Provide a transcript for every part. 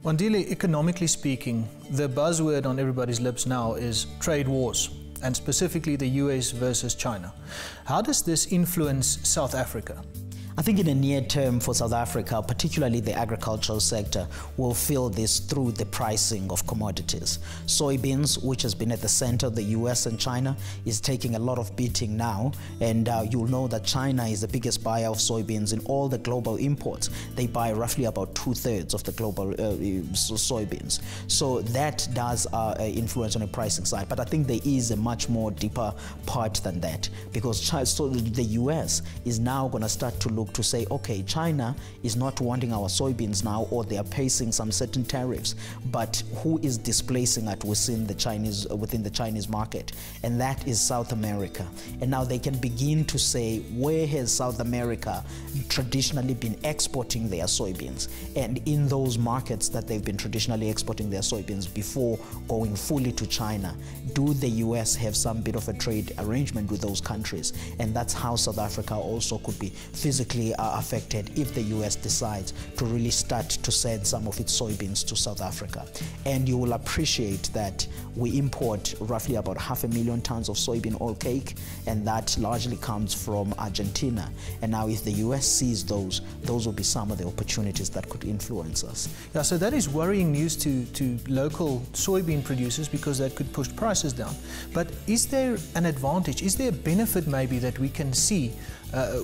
Wandile, economically speaking, the buzzword on everybody's lips now is trade wars, and specifically the US versus China. How does this influence South Africa? I think in the near term for South Africa, particularly the agricultural sector, will feel this through the pricing of commodities. Soybeans, which has been at the center of the US and China, is taking a lot of beating now, and you'll know that China is the biggest buyer of soybeans in all the global imports. They buy roughly about 2/3 of the global soybeans. So that does influence on the pricing side, but I think there is a much more deeper part than that, because the US is now going to start to look to say, okay, China is not wanting our soybeans now, or they are facing some certain tariffs, but who is displacing it within the Chinese market? And that is South America. And now they can begin to say, where has South America traditionally been exporting their soybeans? And in those markets that they've been traditionally exporting their soybeans before going fully to China, do the US have some bit of a trade arrangement with those countries? And that's how South Africa also could be physically affected if the US decides to really start to send some of its soybeans to South Africa. And you will appreciate that we import roughly about 500,000 tons of soybean oil cake, and that largely comes from Argentina. And now if the US sees those will be some of the opportunities that could influence us. Yeah, so that is worrying news to local soybean producers, because that could push prices down. But is there an advantage? Is there a benefit maybe that we can see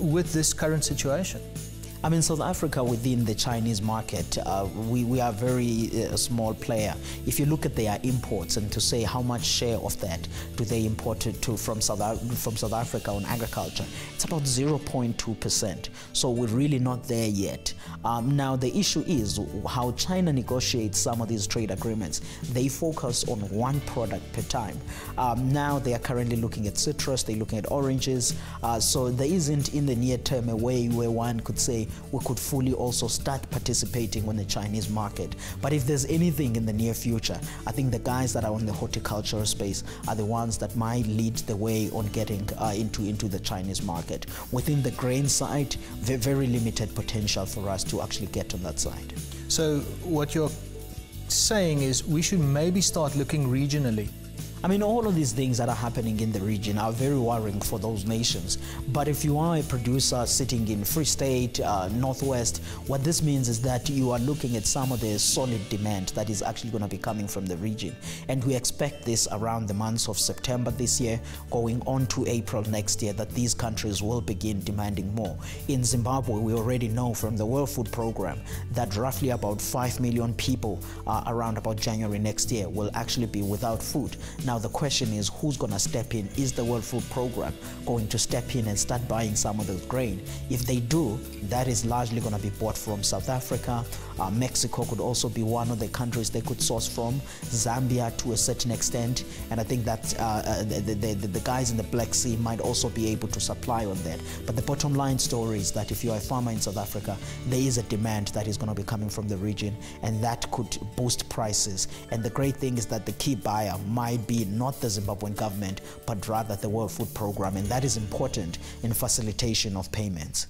with this current situation? I mean, South Africa within the Chinese market, we are a very small player. If you look at their imports and to say how much share of that do they import from South Africa on agriculture, it's about 0.2%. So we're really not there yet. Now the issue is how China negotiates some of these trade agreements. They focus on one product per time. Now they are currently looking at citrus, they're looking at oranges. So there isn't in the near term a way where one could say we could fully also start participating on the Chinese market. But if there's anything in the near future, I think the guys that are on the horticultural space are the ones that might lead the way on getting into the Chinese market. Within the grain side, very limited potential for us to actually get on that side. So what you're saying is we should maybe start looking regionally. I mean, all of these things that are happening in the region are very worrying for those nations. But if you are a producer sitting in Free State, Northwest, what this means is that you are looking at some of the solid demand that is actually going to be coming from the region. And we expect this around the months of September this year, going on to April next year, that these countries will begin demanding more. In Zimbabwe, we already know from the World Food Program that roughly about 5 million people around about January next year will actually be without food. Now the question is, who's going to step in? Is the World Food Program going to step in and start buying some of the grain? If they do, that is largely going to be bought from South Africa. Mexico could also be one of the countries they could source from, Zambia to a certain extent, and I think that the guys in the Black Sea might also be able to supply on that. But the bottom line story is that if you're a farmer in South Africa, there is a demand that is going to be coming from the region, and that could boost prices. And the great thing is that the key buyer might be not the Zimbabwean government, but rather the World Food Program, and that is important in facilitation of payments.